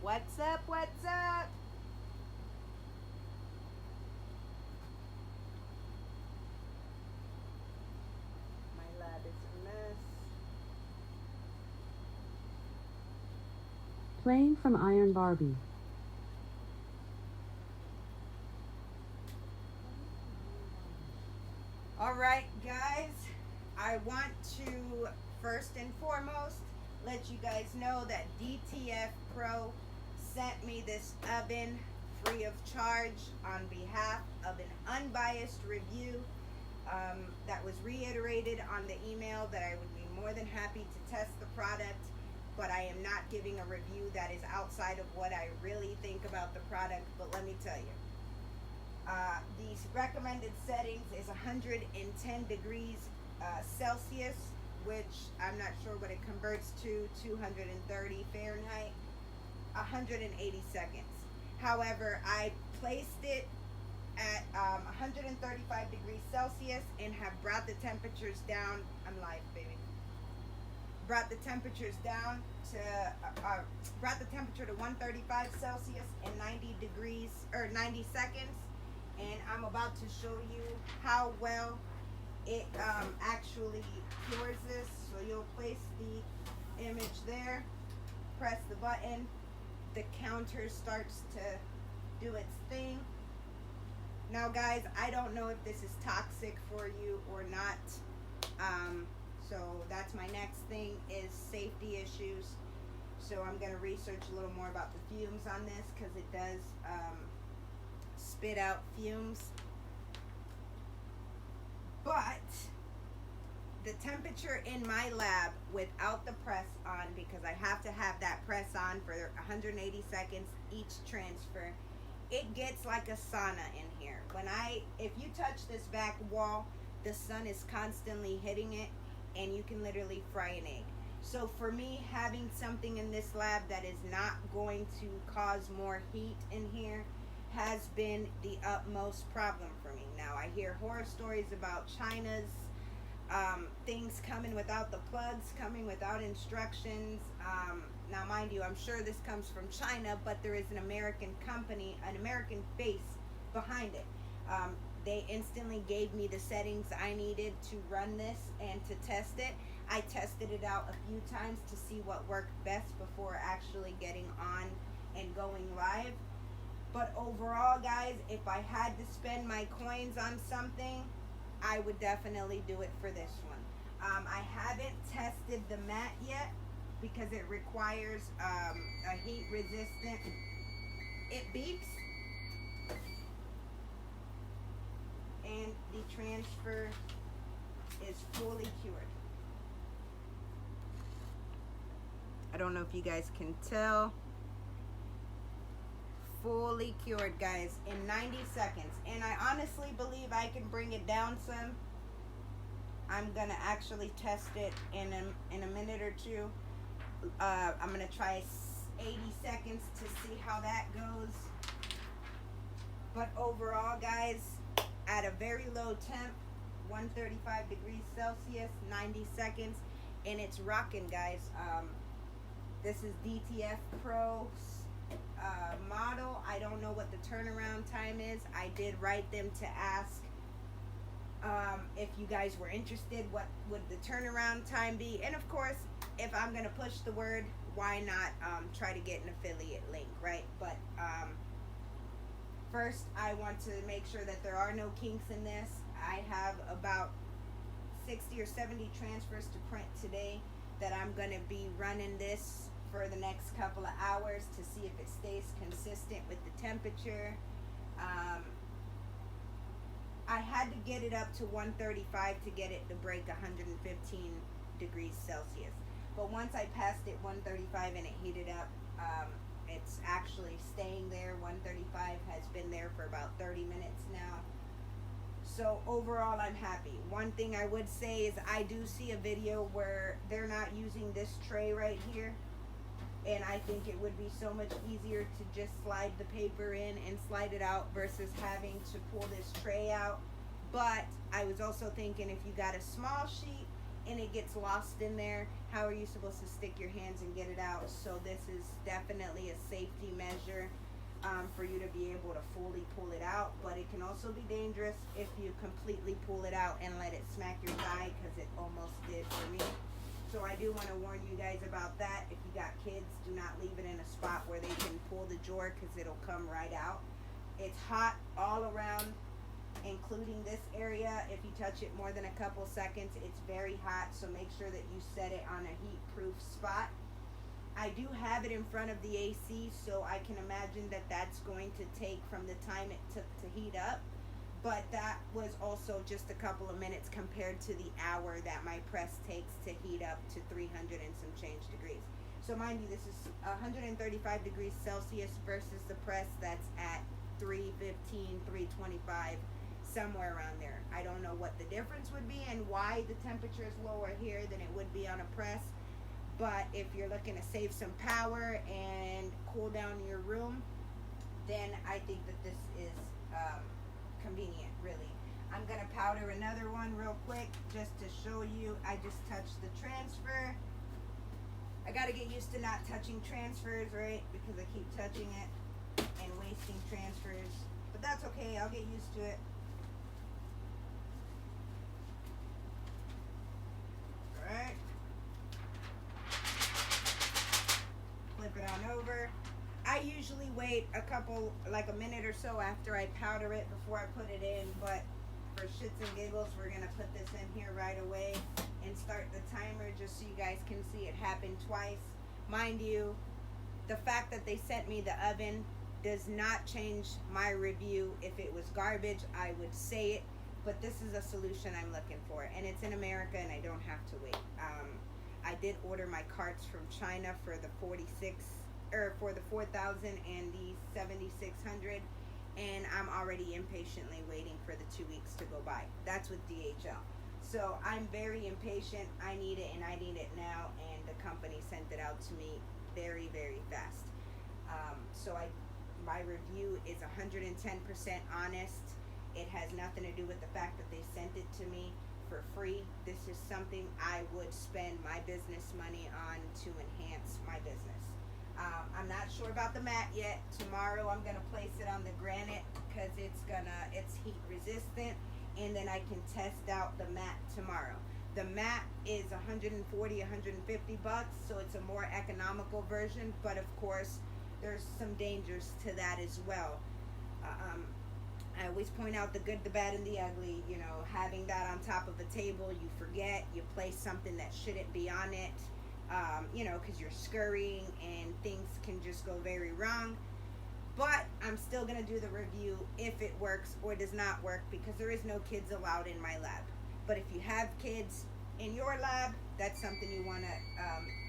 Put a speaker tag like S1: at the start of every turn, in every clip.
S1: What's up? What's up? My lab is a mess.
S2: Playing from Iron Barbie.
S1: All right, guys. I want to first and foremost let you guys know that DTF Pro sent me this oven free of charge on behalf of an unbiased review that was reiterated on the email that I would be more than happy to test the product, but I am not giving a review that is outside of what I really think about the product. But let me tell you, the recommended settings is 110 degrees Celsius, which I'm not sure what it converts to, 230 Fahrenheit, 180 seconds. However, I placed it at 135 degrees Celsius and have brought the temperatures down. I'm live, baby. Brought the temperatures down to brought the temperature to 135 Celsius and 90 degrees or 90 seconds, and I'm about to show you how well it actually cures this. So you'll place the image there, press the button, the counter starts to do its thing. Now guys, I don't know if this is toxic for you or not. So that's my next thing, is safety issues. So I'm going to research a little more about the fumes on this, because it does spit out fumes. But the temperature in my lab without the press on, because I have to have that press on for 180 seconds each transfer, it gets like a sauna in here. If you touch this back wall, the sun is constantly hitting it, and you can literally fry an egg. So for me, having something in this lab that is not going to cause more heat in here has been the utmost problem for me. Now, I hear horror stories about China's things coming without the plugs, coming without instructions. Now, mind you, I'm sure this comes from China, but there is an American company, an American face behind it. They instantly gave me the settings I needed to run this and to test it. I tested it out a few times to see what worked best before actually getting on and going live. But overall, guys, if I had to spend my coins on something, I would definitely do it for this one. I haven't tested the mat yet because it requires a heat resistant. It beeps. And the transfer is fully cured. I don't know if you guys can tell. Fully cured, guys, in 90 seconds. And I honestly believe I can bring it down some. I'm gonna actually test it in a minute or two. I'm gonna try 80 seconds to see how that goes. But overall, guys, at a very low temp, 135 degrees Celsius, 90 seconds, and it's rocking, guys. This is DTF Pro's model. I don't know what the turnaround time is. I did write them to ask if you guys were interested, what would the turnaround time be? And of course, if I'm gonna push the word, why not try to get an affiliate link, right? But first, I want to make sure that there are no kinks in this. I have about 60 or 70 transfers to print today that I'm going to be running this for the next couple of hours to see if it stays consistent with the temperature. I had to get it up to 135 to get it to break 115 degrees Celsius. But once I passed it 135 and it heated up, it's actually staying there. 135 has been there for about 30 minutes now. So overall, I'm happy. One thing I would say is I do see a video where they're not using this tray right here. And I think it would be so much easier to just slide the paper in and slide it out versus having to pull this tray out. But I was also thinking, if you got a small sheet and it gets lost in there, how are you supposed to stick your hands and get it out? So this is definitely a safety measure for you to be able to fully pull it out, but it can also be dangerous if you completely pull it out and let it smack your thigh, because it almost did for me. So I do want to warn you guys about that. If you got kids, do not leave it in a spot where they can pull the drawer, because it'll come right out. It's hot all around, including this area. If you touch it more than a couple seconds, it's very hot, so make sure that you set it on a heat-proof spot. I do have it in front of the AC, so I can imagine that that's going to take from the time it took to heat up, but that was also just a couple of minutes compared to the hour that my press takes to heat up to 300 and some change degrees. So mind you, this is 135 degrees Celsius versus the press that's at 315, 325, somewhere around there. I don't know what the difference would be and why the temperature is lower here than it would be on a press, but if you're looking to save some power and cool down your room, then I think that this is convenient, really. I'm going to powder another one real quick just to show you. I just touched the transfer. I got to get used to not touching transfers, right? Because I keep touching it and wasting transfers. But that's okay. I'll get used to it. Alright. Flip it on over. I usually wait like a minute or so after I powder it before I put it in, but for shits and giggles, we're going to put this in here right away and start the timer just so you guys can see it happen twice. Mind you, the fact that they sent me the oven does not change my review. If it was garbage, I would say it, but this is a solution I'm looking for, and it's in America and I don't have to wait. I did order my carts from China for the 4,000 and the 7,600, and I'm already impatiently waiting for the 2 weeks to go by. That's with DHL. So I'm very impatient. I need it, and I need it now, and the company sent it out to me very, very fast. My review is 110% honest. It has nothing to do with the fact that they sent it to me for free. This is something I would spend my business money on to enhance my business. I'm not sure about the mat yet. Tomorrow I'm gonna place it on the granite because it's heat resistant, and then I can test out the mat tomorrow. The mat is 140, 150 bucks, so it's a more economical version, but of course there's some dangers to that as well. I always point out the good, the bad, and the ugly. You know, having that on top of a table, you forget, you place something that shouldn't be on it, you know, because you're scurrying and things can just go very wrong. But I'm still going to do the review if it works or does not work, because there is no kids allowed in my lab. But if you have kids in your lab, that's something you want to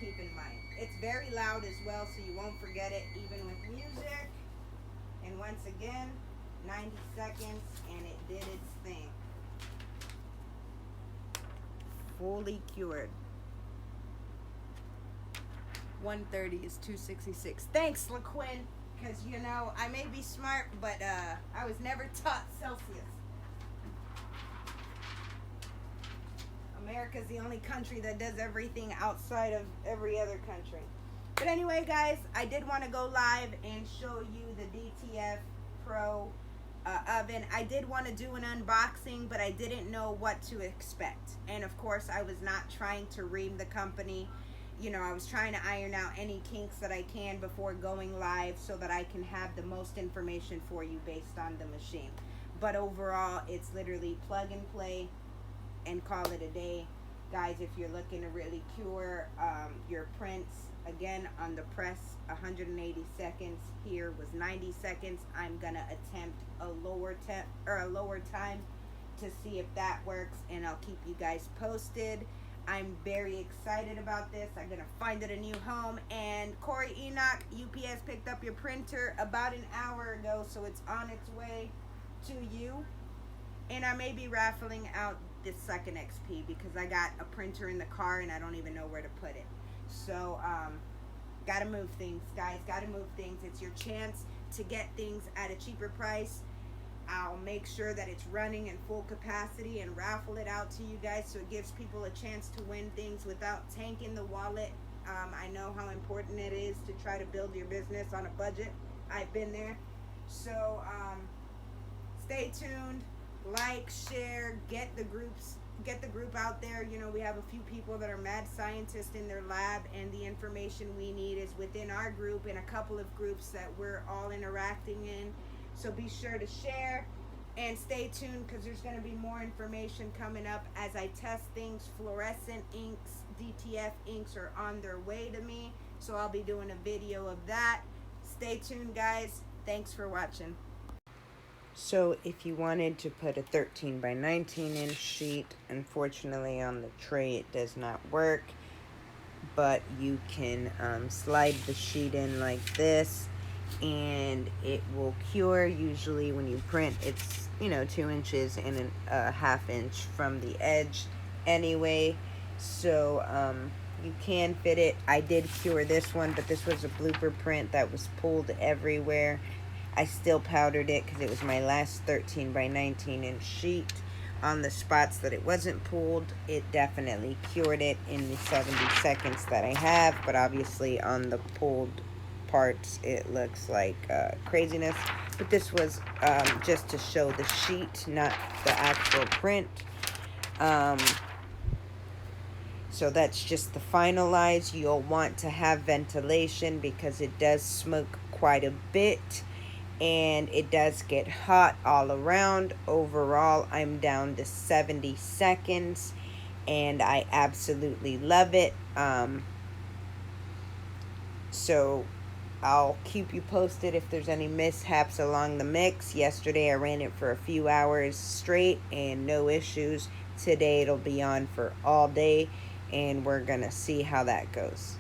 S1: keep in mind. It's very loud as well, so you won't forget it even with music. And once again, 90 seconds, and it did its thing. Fully cured. 130 is 266. Thanks, LaQuinn, because, you know, I may be smart, but I was never taught Celsius. America's the only country that does everything outside of every other country. But anyway, guys, I did want to go live and show you the DTF Pro oven. I did want to do an unboxing, but I didn't know what to expect. And of course, I was not trying to ream the company. You know, I was trying to iron out any kinks that I can before going live so that I can have the most information for you based on the machine. But overall, it's literally plug and play and call it a day. Guys, if you're looking to really cure your prints, again, on the press, 180 seconds. Here was 90 seconds. I'm gonna attempt a lower time to see if that works, and I'll keep you guys posted. I'm very excited about this. I'm gonna find it a new home. And Corey Enoch, UPS picked up your printer about an hour ago, so it's on its way to you. And I may be raffling out this second XP because I got a printer in the car and I don't even know where to put it. So gotta move things, guys. Gotta move things. It's your chance to get things at a cheaper price. I'll make sure that it's running in full capacity and raffle it out to you guys, so it gives people a chance to win things without tanking the wallet. I know how important it is to try to build your business on a budget. I've been there. So stay tuned, like, share, get the group out there. You know, we have a few people that are mad scientists in their lab, and the information we need is within our group and a couple of groups that we're all interacting in. So be sure to share and stay tuned, because there's going to be more information coming up as I test things. Fluorescent inks, DTF inks are on their way to me, so I'll be doing a video of that. Stay tuned, guys. Thanks for watching. So if you wanted to put a 13 by 19 inch sheet, unfortunately on the tray it does not work, but you can slide the sheet in like this and it will cure. Usually when you print, it's 2 inches and a half inch from the edge anyway, so you can fit it. I did cure this one, but this was a blooper print that was pulled everywhere. I still powdered it because it was my last 13 by 19 inch sheet. On the spots that it wasn't pulled, it definitely cured it in the 70 seconds that I have, but obviously on the pulled parts it looks like craziness. But this was just to show the sheet, not the actual print. So that's just the finalize. You'll want to have ventilation because it does smoke quite a bit and it does get hot all around. Overall, I'm down to 70 seconds and I absolutely love it. So I'll keep you posted if there's any mishaps along the mix. Yesterday I ran it for a few hours straight and no issues. Today it'll be on for all day and we're gonna see how that goes.